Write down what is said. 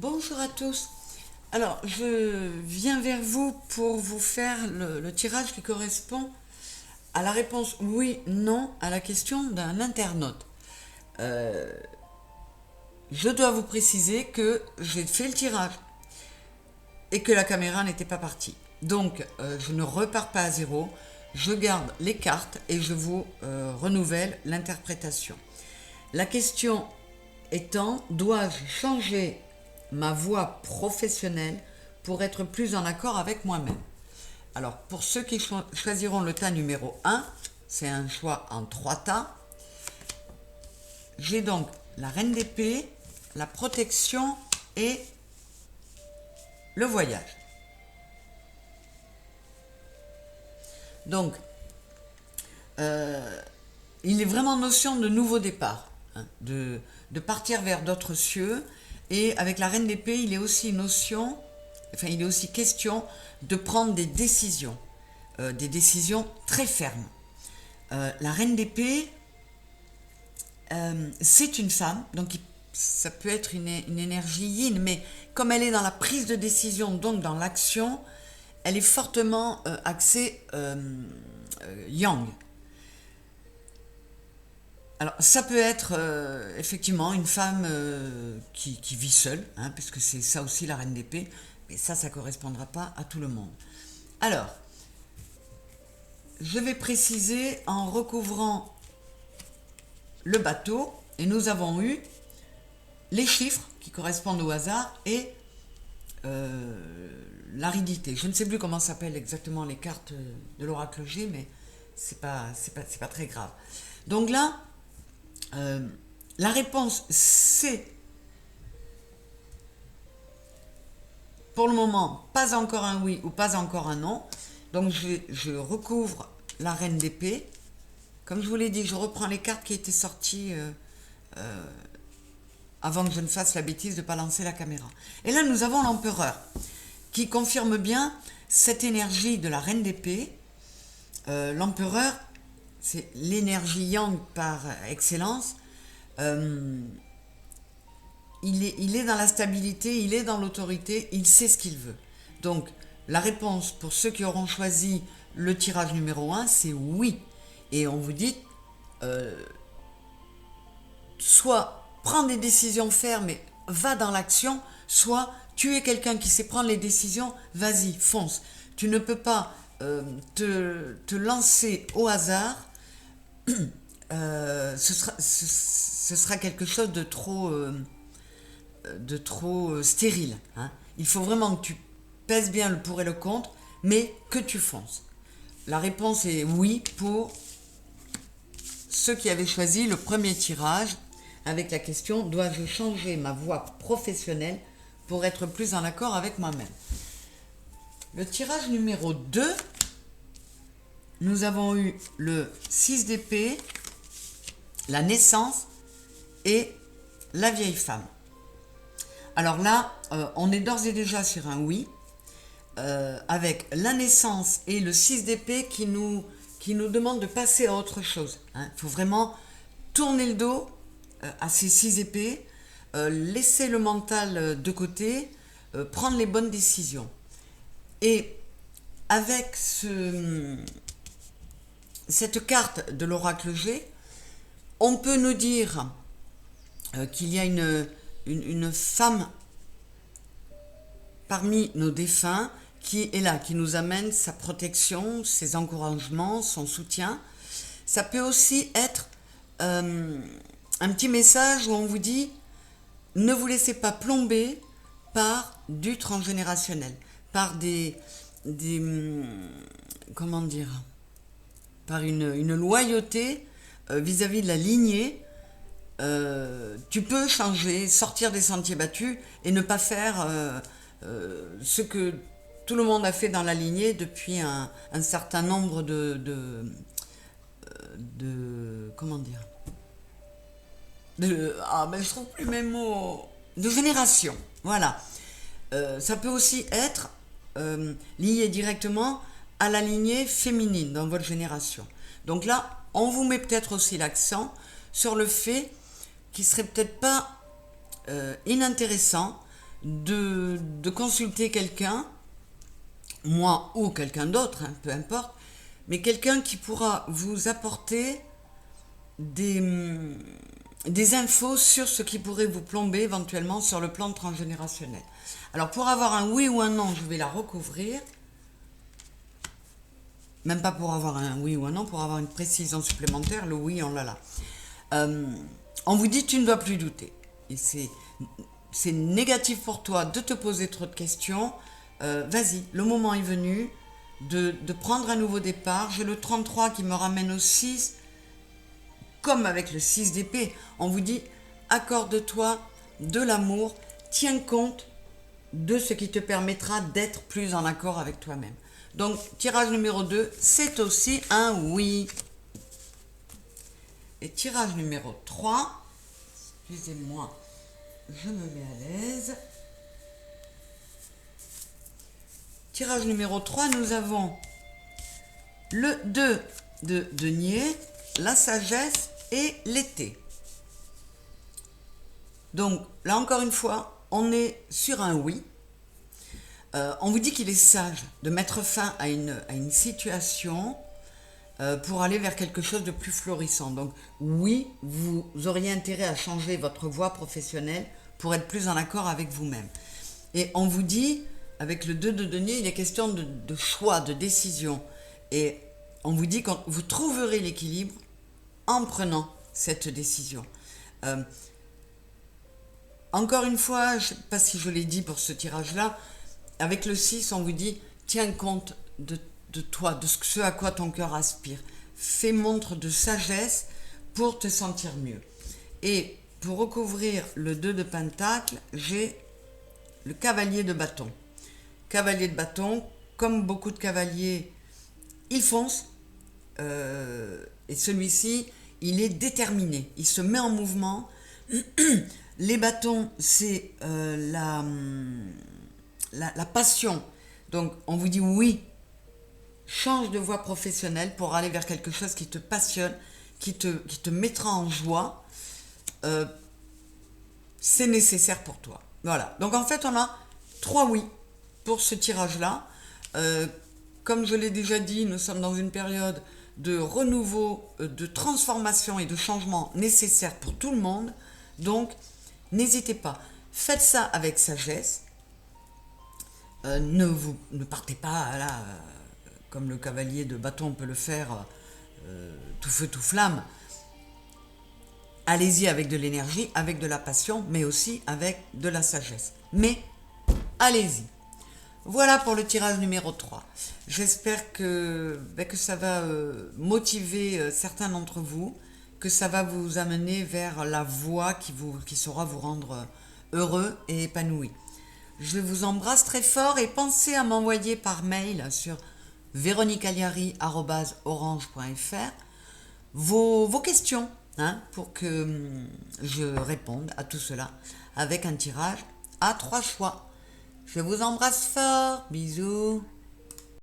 Bonjour à tous. Alors, je viens vers vous pour vous faire le tirage qui correspond à la réponse oui, non à la question d'un internaute. Euh, je dois vous préciser que j'ai fait le tirage et que la caméra n'était pas partie. Donc, je ne repars pas à zéro. Je garde les cartes et je vous renouvelle l'interprétation. La question étant, dois-je changer ma voix professionnelle pour être plus en accord avec moi-même? Alors, pour ceux qui choisiront le tas numéro 1, c'est un choix en 3 tas. J'ai donc la reine d'épée, la protection et le voyage. Donc, il est vraiment notion de nouveau départ, hein, de partir vers d'autres cieux. Et avec la reine d'épée, il est aussi question de prendre des décisions très fermes. La reine d'épée, c'est une femme, donc ça peut être une énergie yin, mais comme elle est dans la prise de décision, donc dans l'action, elle est fortement axée yang. Alors, ça peut être effectivement une femme qui vit seule, hein, puisque c'est ça aussi la reine d'épée, mais ça ne correspondra pas à tout le monde. Alors, je vais préciser en recouvrant le bateau, et nous avons eu les chiffres qui correspondent au hasard et l'aridité. Je ne sais plus comment s'appellent exactement les cartes de l'oracle G, mais c'est pas très grave. Donc là, la réponse c'est pour le moment pas encore un oui ou pas encore un non. Donc je recouvre la reine d'épée. Comme je vous l'ai dit, je reprends les cartes qui étaient sorties avant que je ne fasse la bêtise de ne pas lancer la caméra. Et là nous avons l'empereur qui confirme bien cette énergie de la reine d'épée. L'empereur, c'est l'énergie yang par excellence. Il est dans la stabilité, il est dans l'autorité, il sait ce qu'il veut. Donc, la réponse pour ceux qui auront choisi le tirage numéro 1, c'est oui. Et on vous dit, soit prends des décisions fermes et va dans l'action, soit tu es quelqu'un qui sait prendre les décisions, vas-y, fonce. Tu ne peux pas te lancer au hasard. Ce sera quelque chose de trop stérile, hein. Il faut vraiment que tu pèses bien le pour et le contre, mais que tu fonces. La réponse est oui pour ceux qui avaient choisi le premier tirage avec la question: dois-je changer ma voie professionnelle pour être plus en accord avec moi-même? Le tirage numéro 2, nous avons eu le 6 d'épée, la naissance et la vieille femme. Alors là, on est d'ores et déjà sur un oui, avec la naissance et le 6 d'épée qui nous demande de passer à autre chose, hein. Il faut vraiment tourner le dos à ces 6 épées, laisser le mental de côté, prendre les bonnes décisions. Et avec cette carte de l'oracle G, on peut nous dire qu'il y a une femme parmi nos défunts qui est là, qui nous amène sa protection, ses encouragements, son soutien. Ça peut aussi être un petit message où on vous dit: ne vous laissez pas plomber par du transgénérationnel, par comment dire, par une loyauté vis-à-vis de la lignée. Tu peux changer, sortir des sentiers battus et ne pas faire ce que tout le monde a fait dans la lignée depuis un certain nombre de comment dire, je trouve plus mes mots, de génération. Voilà. Ça peut aussi être lié directement à la lignée féminine dans votre génération. Donc là, on vous met peut-être aussi l'accent sur le fait qu'il serait peut-être pas inintéressant de consulter quelqu'un, moi ou quelqu'un d'autre, hein, peu importe, mais quelqu'un qui pourra vous apporter des infos sur ce qui pourrait vous plomber éventuellement sur le plan transgénérationnel. Alors pour avoir un oui ou un non, je vais la recouvrir. Même pas pour avoir un oui ou un non, pour avoir une précision supplémentaire, le oui on l'a là. On vous dit tu ne dois plus douter. Et c'est négatif pour toi de te poser trop de questions. Vas-y, le moment est venu de prendre un nouveau départ. J'ai le 33 qui me ramène au 6. Comme avec le 6 d'épée, on vous dit accorde-toi de l'amour, tiens compte de ce qui te permettra d'être plus en accord avec toi-même. Donc, tirage numéro 2, c'est aussi un oui. Et tirage numéro 3, excusez-moi, je me mets à l'aise. Tirage numéro 3, nous avons le 2 de denier, la sagesse et l'été. Donc, là encore une fois, on est sur un oui. On vous dit qu'il est sage de mettre fin à une situation pour aller vers quelque chose de plus florissant. Donc, oui, vous auriez intérêt à changer votre voie professionnelle pour être plus en accord avec vous-même. Et on vous dit, avec le 2 de denier, il est question de choix, de décision. Et on vous dit que vous trouverez l'équilibre en prenant cette décision. Encore une fois, je ne sais pas si je l'ai dit pour ce tirage-là, avec le 6, on vous dit, tiens compte de toi, de ce à quoi ton cœur aspire. Fais montre de sagesse pour te sentir mieux. Et pour recouvrir le 2 de pentacle, j'ai le cavalier de bâton. Cavalier de bâton, comme beaucoup de cavaliers, il fonce. Et celui-ci, il est déterminé. Il se met en mouvement. Les bâtons, c'est la passion. Donc, on vous dit oui, change de voie professionnelle pour aller vers quelque chose qui te passionne, qui te mettra en joie. C'est nécessaire pour toi. Voilà. Donc, en fait, on a 3 oui pour ce tirage-là. Comme je l'ai déjà dit, nous sommes dans une période de renouveau, de transformation et de changement nécessaire pour tout le monde. Donc, n'hésitez pas. Faites ça avec sagesse. Ne partez pas là, comme le cavalier de bâton peut le faire, tout feu, tout flamme. Allez-y avec de l'énergie, avec de la passion, mais aussi avec de la sagesse. Mais allez-y. Voilà pour le tirage numéro 3. J'espère que ça va motiver certains d'entre vous, que ça va vous amener vers la voie qui saura vous rendre heureux et épanoui. Je vous embrasse très fort et pensez à m'envoyer par mail sur veronicagliari@orange.fr vos questions, hein, pour que je réponde à tout cela avec un tirage à 3 choix. Je vous embrasse fort, bisous.